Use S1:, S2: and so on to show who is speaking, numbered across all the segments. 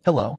S1: Hello?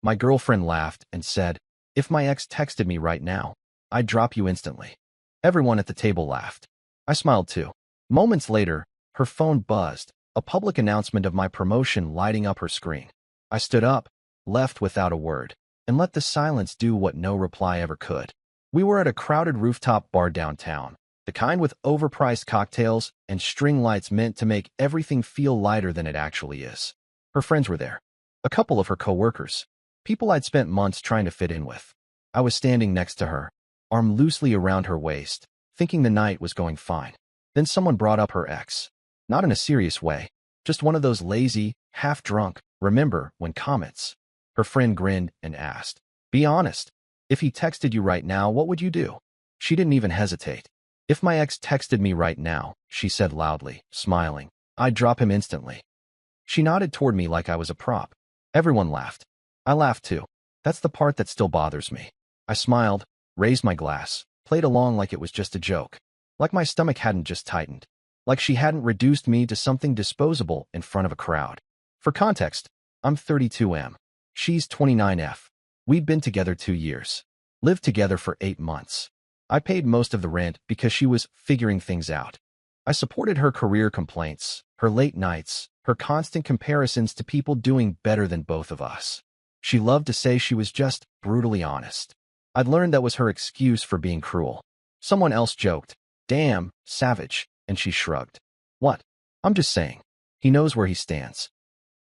S1: My girlfriend laughed and said, "If my ex texted me right now, I'd drop you instantly." Everyone at the table laughed. I smiled too. Moments later, her phone buzzed, a public announcement of my promotion lighting up her screen. I stood up, left without a word, and let the silence do what no reply ever could. We were at a crowded rooftop bar downtown, the kind with overpriced cocktails and string lights meant to make everything feel lighter than it actually is. Her friends were there. A couple of her coworkers. People I'd spent months trying to fit in with. I was standing next to her, arm loosely around her waist, thinking the night was going fine. Then someone brought up her ex. Not in a serious way, just one of those lazy, half-drunk, remember when comments. Her friend grinned and asked, "Be honest. If he texted you right now, what would you do?" She didn't even hesitate. "If my ex texted me right now," she said loudly, smiling, "I'd drop him instantly." She nodded toward me like I was a prop. Everyone laughed. I laughed too. That's the part that still bothers me. I smiled, raised my glass, played along like it was just a joke. Like my stomach hadn't just tightened. Like she hadn't reduced me to something disposable in front of a crowd. For context, I'm 32M. She's 29F. We'd been together 2 years. Lived together for 8 months. I paid most of the rent because she was figuring things out. I supported her career complaints, her late nights, her constant comparisons to people doing better than both of us. She loved to say she was just brutally honest. I'd learned that was her excuse for being cruel. Someone else joked, "Damn, savage," and she shrugged. "What? I'm just saying. He knows where he stands."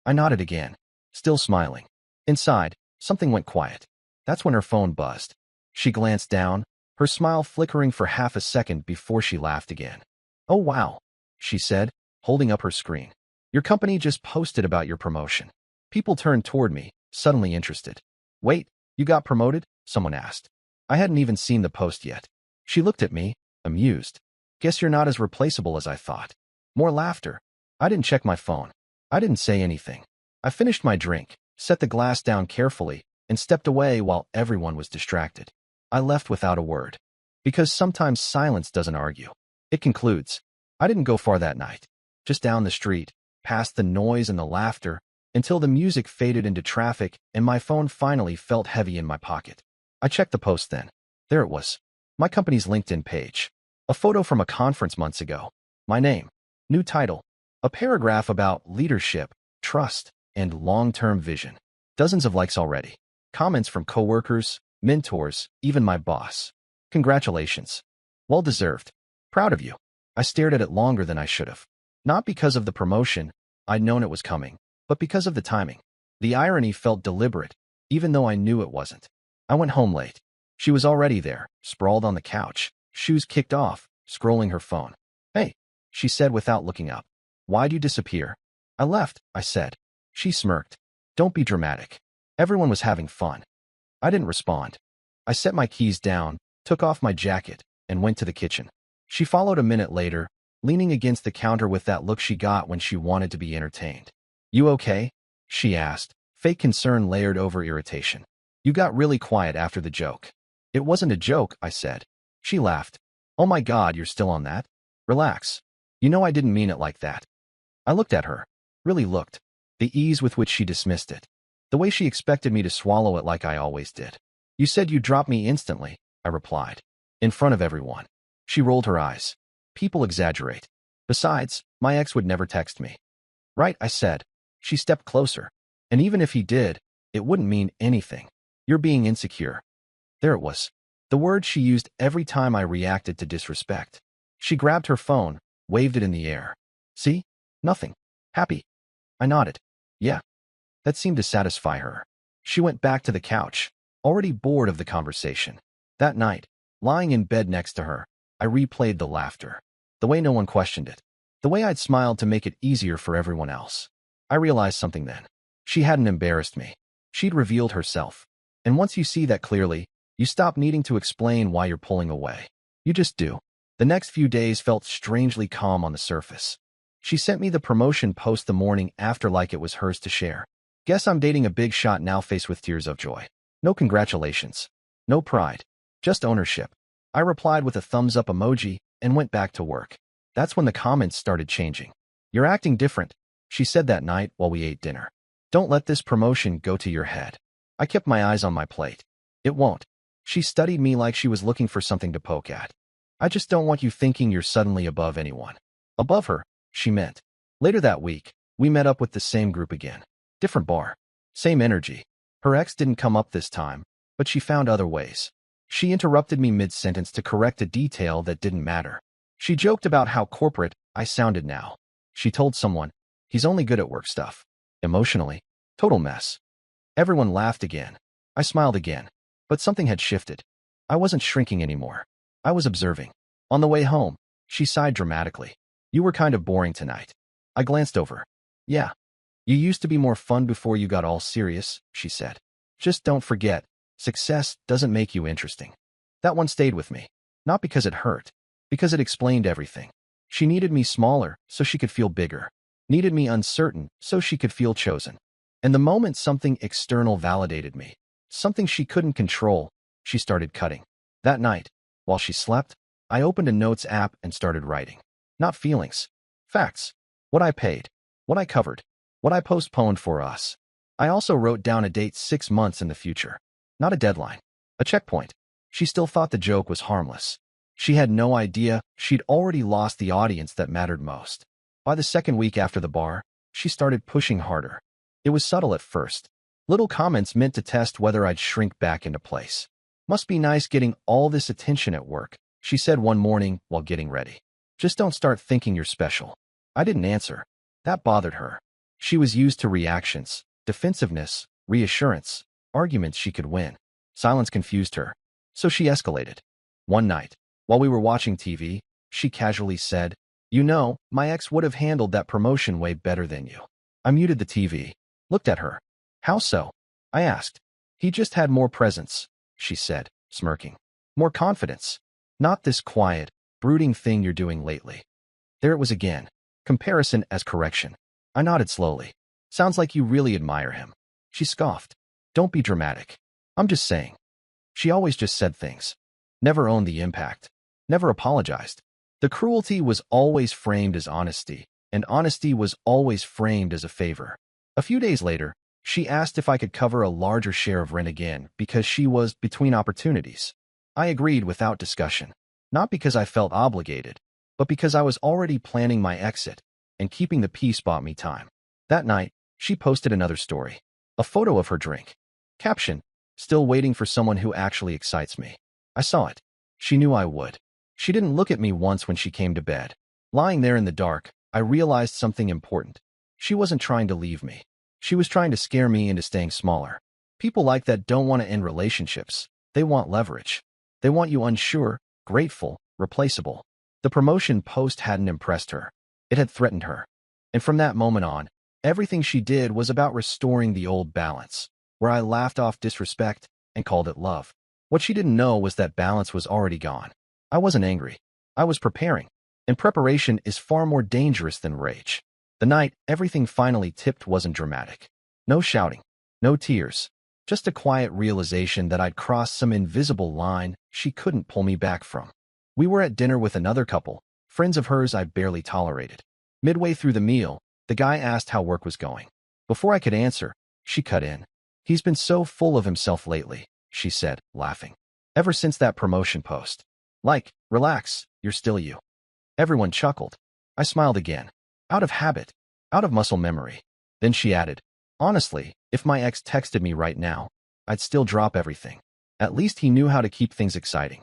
S1: I nodded again, still smiling. Inside, something went quiet. That's when her phone buzzed. She glanced down, her smile flickering for half a second before she laughed again. "Oh wow," she said, holding up her screen. "Your company just posted about your promotion." People turned toward me, suddenly interested. "Wait, you got promoted?" someone asked. I hadn't even seen the post yet. She looked at me, amused. "Guess you're not as replaceable as I thought." More laughter. I didn't check my phone. I didn't say anything. I finished my drink, set the glass down carefully, and stepped away while everyone was distracted. I left without a word. Because sometimes silence doesn't argue. It concludes. I didn't go far that night. Just down the street, past the noise and the laughter, until the music faded into traffic and my phone finally felt heavy in my pocket. I checked the post then. There it was. My company's LinkedIn page. A photo from a conference months ago. My name. New title. A paragraph about leadership, trust, and long-term vision. Dozens of likes already. Comments from coworkers, mentors, even my boss. Congratulations. Well deserved. Proud of you. I stared at it longer than I should have. Not because of the promotion, I'd known it was coming, but because of the timing. The irony felt deliberate, even though I knew it wasn't. I went home late. She was already there, sprawled on the couch, shoes kicked off, scrolling her phone. "Hey," she said without looking up. "Why'd you disappear?" "I left," I said. She smirked. "Don't be dramatic. Everyone was having fun." I didn't respond. I set my keys down, took off my jacket, and went to the kitchen. She followed a minute later, leaning against the counter with that look she got when she wanted to be entertained. "You okay?" she asked, fake concern layered over irritation. "You got really quiet after the joke." "It wasn't a joke," I said. She laughed. "Oh my God, you're still on that? Relax. You know I didn't mean it like that." I looked at her. Really looked. The ease with which she dismissed it. The way she expected me to swallow it like I always did. "You said you'd drop me instantly," I replied. In front of everyone. She rolled her eyes. "People exaggerate. Besides, my ex would never text me." "Right," I said. She stepped closer. "And even if he did, it wouldn't mean anything. You're being insecure." There it was. The word she used every time I reacted to disrespect. She grabbed her phone, waved it in the air. "See? Nothing. Happy." I nodded. "Yeah." That seemed to satisfy her. She went back to the couch, already bored of the conversation. That night, lying in bed next to her, I replayed the laughter. The way no one questioned it. The way I'd smiled to make it easier for everyone else. I realized something then. She hadn't embarrassed me. She'd revealed herself. And once you see that clearly, you stop needing to explain why you're pulling away. You just do. The next few days felt strangely calm on the surface. She sent me the promotion post the morning after like it was hers to share. "Guess I'm dating a big shot now," faced with tears of joy. No congratulations. No pride. Just ownership. I replied with a thumbs up emoji and went back to work. That's when the comments started changing. "You're acting different," she said that night while we ate dinner. Don't let this promotion go to your head. I kept my eyes on my plate. It won't. She studied me like she was looking for something to poke at. I just don't want you thinking you're suddenly above anyone. Above her, she meant. Later that week, we met up with the same group again. Different bar. Same energy. Her ex didn't come up this time, but she found other ways. She interrupted me mid-sentence to correct a detail that didn't matter. She joked about how corporate I sounded now. She told someone, he's only good at work stuff. Emotionally, total mess. Everyone laughed again. I smiled again. But something had shifted. I wasn't shrinking anymore. I was observing. On the way home, she sighed dramatically. You were kind of boring tonight. I glanced over. Yeah. You used to be more fun before you got all serious, she said. Just don't forget, success doesn't make you interesting. That one stayed with me. Not because it hurt. Because it explained everything. She needed me smaller so she could feel bigger. Needed me uncertain so she could feel chosen. And the moment something external validated me, something she couldn't control, she started cutting. That night, while she slept, I opened a notes app and started writing. Not feelings. Facts. What I paid. What I covered. What I postponed for us. I also wrote down a date 6 months in the future. Not a deadline. A checkpoint. She still thought the joke was harmless. She had no idea she'd already lost the audience that mattered most. By the second week after the bar, she started pushing harder. It was subtle at first. Little comments meant to test whether I'd shrink back into place. Must be nice getting all this attention at work, she said one morning while getting ready. Just don't start thinking you're special. I didn't answer. That bothered her. She was used to reactions, defensiveness, reassurance, arguments she could win. Silence confused her. So she escalated. One night, while we were watching TV, she casually said, you know, my ex would have handled that promotion way better than you. I muted the TV. Looked at her. How so? I asked. He just had more presence, she said, smirking. More confidence. Not this quiet, brooding thing you're doing lately. There it was again. Comparison as correction. I nodded slowly. Sounds like you really admire him. She scoffed. Don't be dramatic. I'm just saying. She always just said things. Never owned the impact. Never apologized. The cruelty was always framed as honesty, and honesty was always framed as a favor. A few days later, she asked if I could cover a larger share of rent again because she was between opportunities. I agreed without discussion. Not because I felt obligated, but because I was already planning my exit, and keeping the peace bought me time. That night, she posted another story. A photo of her drink. Caption, still waiting for someone who actually excites me. I saw it. She knew I would. She didn't look at me once when she came to bed. Lying there in the dark, I realized something important. She wasn't trying to leave me. She was trying to scare me into staying smaller. People like that don't want to end relationships. They want leverage. They want you unsure, grateful, replaceable. The promotion post hadn't impressed her. It had threatened her. And from that moment on, everything she did was about restoring the old balance, where I laughed off disrespect and called it love. What she didn't know was that balance was already gone. I wasn't angry. I was preparing. And preparation is far more dangerous than rage. The night everything finally tipped wasn't dramatic. No shouting. No tears. Just a quiet realization that I'd crossed some invisible line she couldn't pull me back from. We were at dinner with another couple, friends of hers I barely tolerated. Midway through the meal, the guy asked how work was going. Before I could answer, she cut in. He's been so full of himself lately, she said, laughing. Ever since that promotion post. Like, relax, you're still you. Everyone chuckled. I smiled again. Out of habit. Out of muscle memory. Then she added, honestly, if my ex texted me right now, I'd still drop everything. At least he knew how to keep things exciting.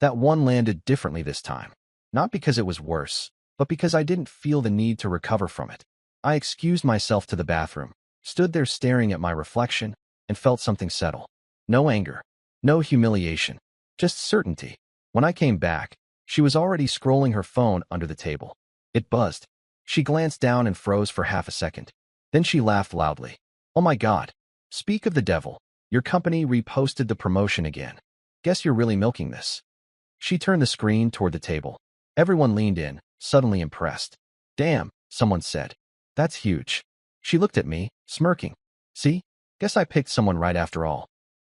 S1: That one landed differently this time. Not because it was worse, but because I didn't feel the need to recover from it. I excused myself to the bathroom, stood there staring at my reflection, and felt something settle. No anger. No humiliation. Just certainty. When I came back, she was already scrolling her phone under the table. It buzzed. She glanced down and froze for half a second. Then she laughed loudly. Oh my God. Speak of the devil. Your company reposted the promotion again. Guess you're really milking this. She turned the screen toward the table. Everyone leaned in, suddenly impressed. Damn, someone said. That's huge. She looked at me, smirking. See? Guess I picked someone right after all.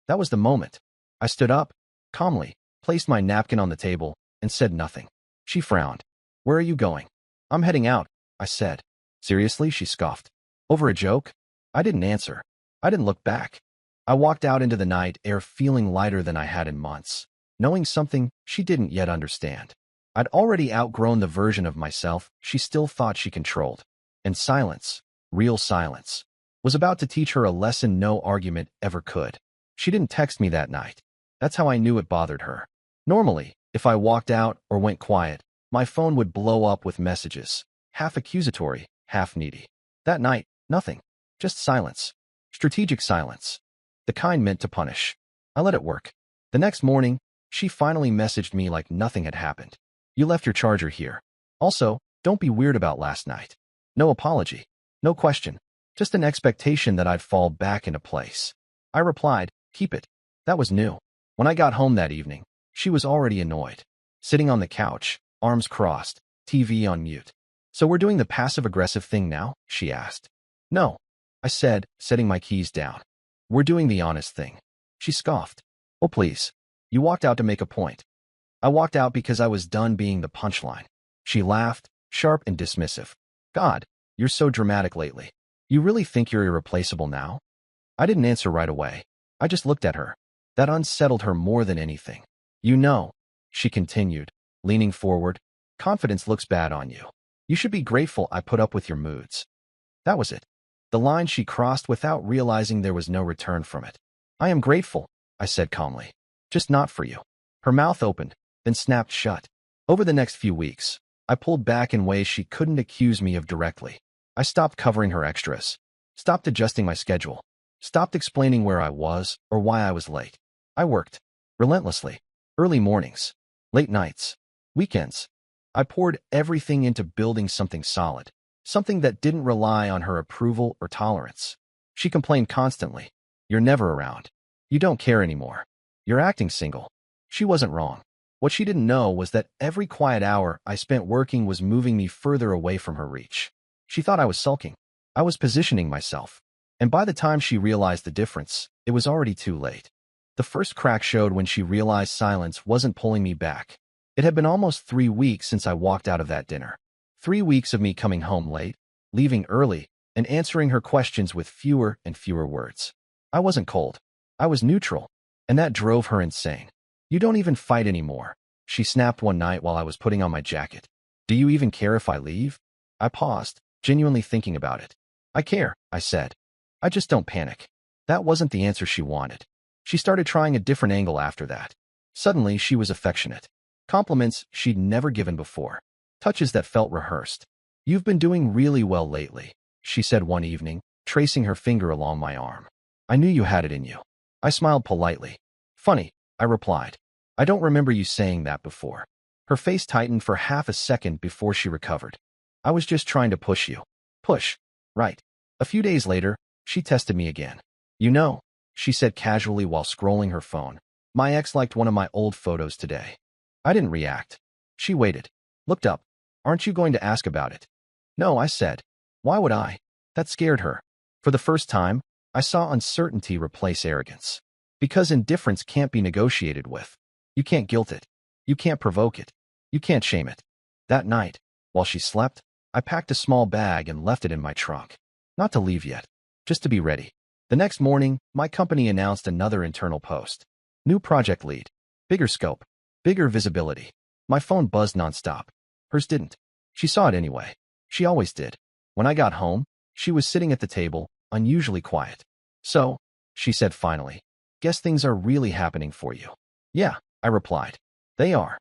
S1: That was the moment. I stood up, calmly, placed my napkin on the table, and said nothing. She frowned. Where are you going? I'm heading out, I said. Seriously, she scoffed. Over a joke? I didn't answer. I didn't look back. I walked out into the night air feeling lighter than I had in months, knowing something she didn't yet understand. I'd already outgrown the version of myself she still thought she controlled. And silence, real silence, was about to teach her a lesson no argument ever could. She didn't text me that night. That's how I knew it bothered her. Normally, if I walked out or went quiet, my phone would blow up with messages, half accusatory, half needy. That night, nothing. Just silence. Strategic silence. The kind meant to punish. I let it work. The next morning, she finally messaged me like nothing had happened. You left your charger here. Also, don't be weird about last night. No apology. No question. Just an expectation that I'd fall back into place. I replied, keep it. That was new. When I got home that evening, she was already annoyed. Sitting on the couch, arms crossed, TV on mute. So we're doing the passive-aggressive thing now? She asked. No, I said, setting my keys down. We're doing the honest thing. She scoffed. Oh, please. You walked out to make a point. I walked out because I was done being the punchline. She laughed, sharp and dismissive. God, you're so dramatic lately. You really think you're irreplaceable now? I didn't answer right away. I just looked at her. That unsettled her more than anything. You know, she continued, leaning forward, confidence looks bad on you. You should be grateful I put up with your moods. That was it. The line she crossed without realizing there was no return from it. I am grateful, I said calmly. Just not for you. Her mouth opened, then snapped shut. Over the next few weeks, I pulled back in ways she couldn't accuse me of directly. I stopped covering her extras, stopped adjusting my schedule, stopped explaining where I was or why I was late. I worked relentlessly, early mornings, late nights, weekends. I poured everything into building something solid, something that didn't rely on her approval or tolerance. She complained constantly. You're never around. You don't care anymore. You're acting single. She wasn't wrong. What she didn't know was that every quiet hour I spent working was moving me further away from her reach. She thought I was sulking. I was positioning myself. And by the time she realized the difference, it was already too late. The first crack showed when she realized silence wasn't pulling me back. It had been almost 3 weeks since I walked out of that dinner. 3 weeks of me coming home late, leaving early, and answering her questions with fewer and fewer words. I wasn't cold. I was neutral. And that drove her insane. You don't even fight anymore, she snapped one night while I was putting on my jacket. Do you even care if I leave? I paused, genuinely thinking about it. I care, I said. I just don't panic. That wasn't the answer she wanted. She started trying a different angle after that. Suddenly, she was affectionate. Compliments she'd never given before. Touches that felt rehearsed. You've been doing really well lately, she said one evening, tracing her finger along my arm. I knew you had it in you. I smiled politely. Funny, I replied. I don't remember you saying that before. Her face tightened for half a second before she recovered. I was just trying to push you. Push. Right. A few days later, she tested me again. You know, she said casually while scrolling her phone. My ex liked one of my old photos today. I didn't react. She waited. Looked up. Aren't you going to ask about it? No, I said. Why would I? That scared her. For the first time, I saw uncertainty replace arrogance. Because indifference can't be negotiated with. You can't guilt it. You can't provoke it. You can't shame it. That night, while she slept, I packed a small bag and left it in my trunk. Not to leave yet, just to be ready. The next morning, my company announced another internal post. New project lead. Bigger scope. Bigger visibility. My phone buzzed nonstop. Hers didn't. She saw it anyway. She always did. When I got home, she was sitting at the table, unusually quiet. So, she said finally, guess things are really happening for you. Yeah, I replied. They are.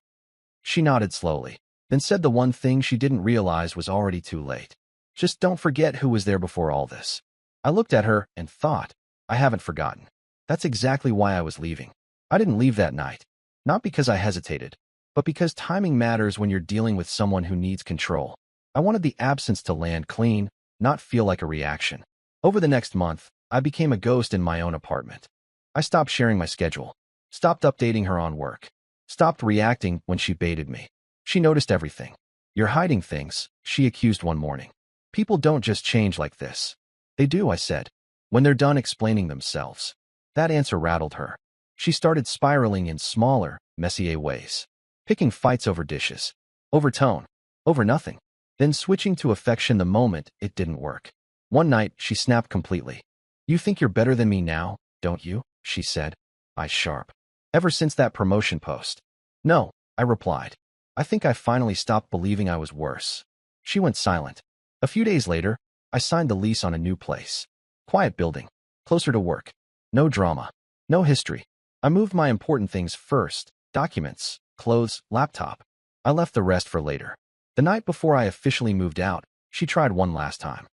S1: She nodded slowly, then said the one thing she didn't realize was already too late. Just don't forget who was there before all this. I looked at her and thought, I haven't forgotten. That's exactly why I was leaving. I didn't leave that night. Not because I hesitated, but because timing matters when you're dealing with someone who needs control. I wanted the absence to land clean, not feel like a reaction. Over the next month, I became a ghost in my own apartment. I stopped sharing my schedule, stopped updating her on work, stopped reacting when she baited me. She noticed everything. You're hiding things, she accused one morning. People don't just change like this. They do, I said, when they're done explaining themselves. That answer rattled her. She started spiraling in smaller, messier ways. Picking fights over dishes, over tone, over nothing. Then switching to affection the moment it didn't work. One night, she snapped completely. You think you're better than me now, don't you? She said, eyes sharp. Ever since that promotion post. No, I replied. I think I finally stopped believing I was worse. She went silent. A few days later, I signed the lease on a new place. Quiet building. Closer to work. No drama. No history. I moved my important things first. Documents, clothes, laptop. I left the rest for later. The night before I officially moved out, she tried one last time.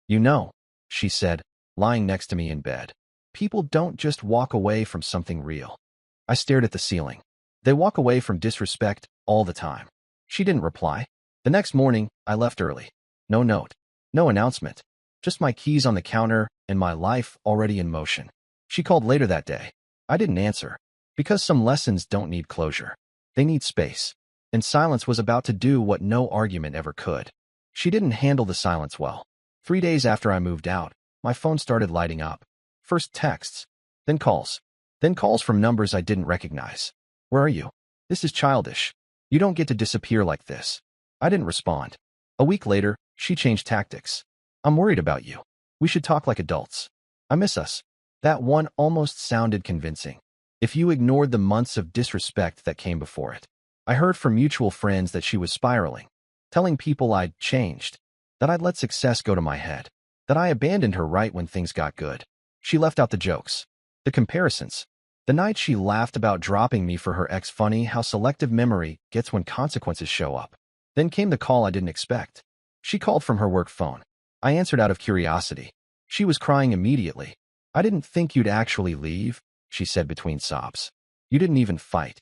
S1: You know, she said, lying next to me in bed. People don't just walk away from something real. I stared at the ceiling. They walk away from disrespect all the time. She didn't reply. The next morning, I left early. No note. No announcement. Just my keys on the counter and my life already in motion. She called later that day. I didn't answer. Because some lessons don't need closure. They need space. And silence was about to do what no argument ever could. She didn't handle the silence well. 3 days after I moved out, my phone started lighting up. First texts, then calls. Then calls from numbers I didn't recognize. Where are you? This is childish. You don't get to disappear like this. I didn't respond. A week later, she changed tactics. I'm worried about you. We should talk like adults. I miss us. That one almost sounded convincing. If you ignored the months of disrespect that came before it. I heard from mutual friends that she was spiraling, telling people I'd changed, that I'd let success go to my head, that I abandoned her right when things got good. She left out the jokes, the comparisons. The night she laughed about dropping me for her ex. Funny how selective memory gets when consequences show up. Then came the call I didn't expect. She called from her work phone. I answered out of curiosity. She was crying immediately. I didn't think you'd actually leave, she said between sobs. You didn't even fight.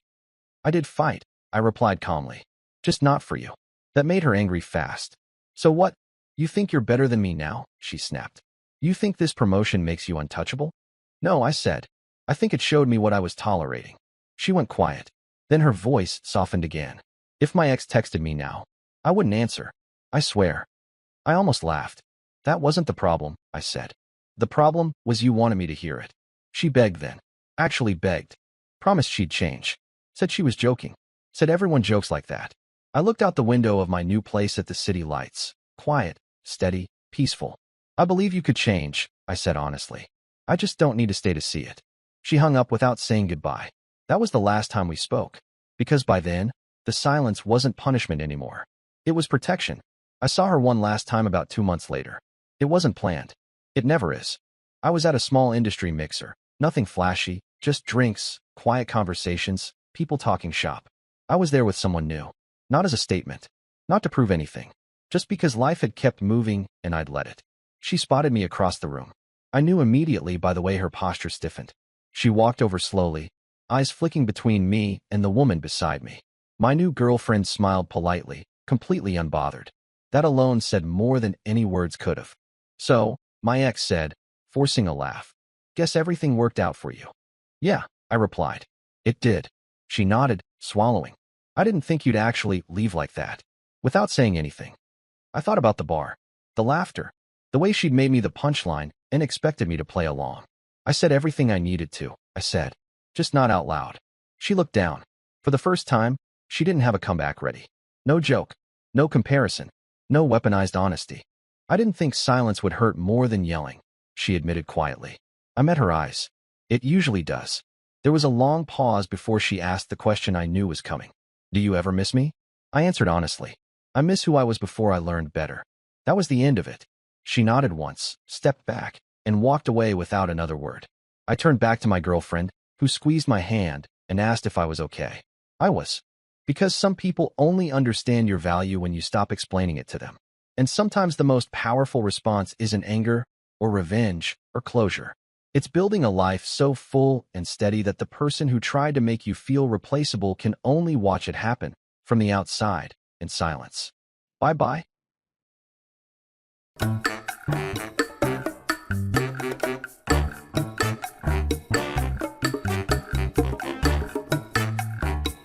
S1: I did fight, I replied calmly. Just not for you. That made her angry fast. So what? You think you're better than me now? She snapped. You think this promotion makes you untouchable? No, I said. I think it showed me what I was tolerating. She went quiet. Then her voice softened again. If my ex texted me now, I wouldn't answer. I swear. I almost laughed. That wasn't the problem, I said. The problem was you wanted me to hear it. She begged then. Actually begged. Promised she'd change. Said she was joking. Said everyone jokes like that. I looked out the window of my new place at the city lights. Quiet, steady, peaceful. I believe you could change, I said honestly. I just don't need to stay to see it. She hung up without saying goodbye. That was the last time we spoke. Because by then, the silence wasn't punishment anymore. It was protection. I saw her one last time about 2 months later. It wasn't planned. It never is. I was at a small industry mixer. Nothing flashy, just drinks, quiet conversations, people talking shop. I was there with someone new. Not as a statement. Not to prove anything. Just because life had kept moving and I'd let it. She spotted me across the room. I knew immediately by the way her posture stiffened. She walked over slowly, eyes flicking between me and the woman beside me. My new girlfriend smiled politely, completely unbothered. That alone said more than any words could have. So, my ex said, forcing a laugh. Guess everything worked out for you. Yeah, I replied. It did. She nodded, swallowing. I didn't think you'd actually leave like that. Without saying anything. I thought about the bar, the laughter, the way she'd made me the punchline and expected me to play along. I said everything I needed to, I said. Just not out loud. She looked down. For the first time, she didn't have a comeback ready. No joke. No comparison. No weaponized honesty. I didn't think silence would hurt more than yelling, she admitted quietly. I met her eyes. It usually does. There was a long pause before she asked the question I knew was coming. Do you ever miss me? I answered honestly. I miss who I was before I learned better. That was the end of it. She nodded once, stepped back, and walked away without another word. I turned back to my girlfriend, who squeezed my hand and asked if I was okay. I was. Because some people only understand your value when you stop explaining it to them. And sometimes the most powerful response isn't anger, or revenge, or closure. It's building a life so full and steady that the person who tried to make you feel replaceable can only watch it happen, from the outside, in silence. Bye-bye.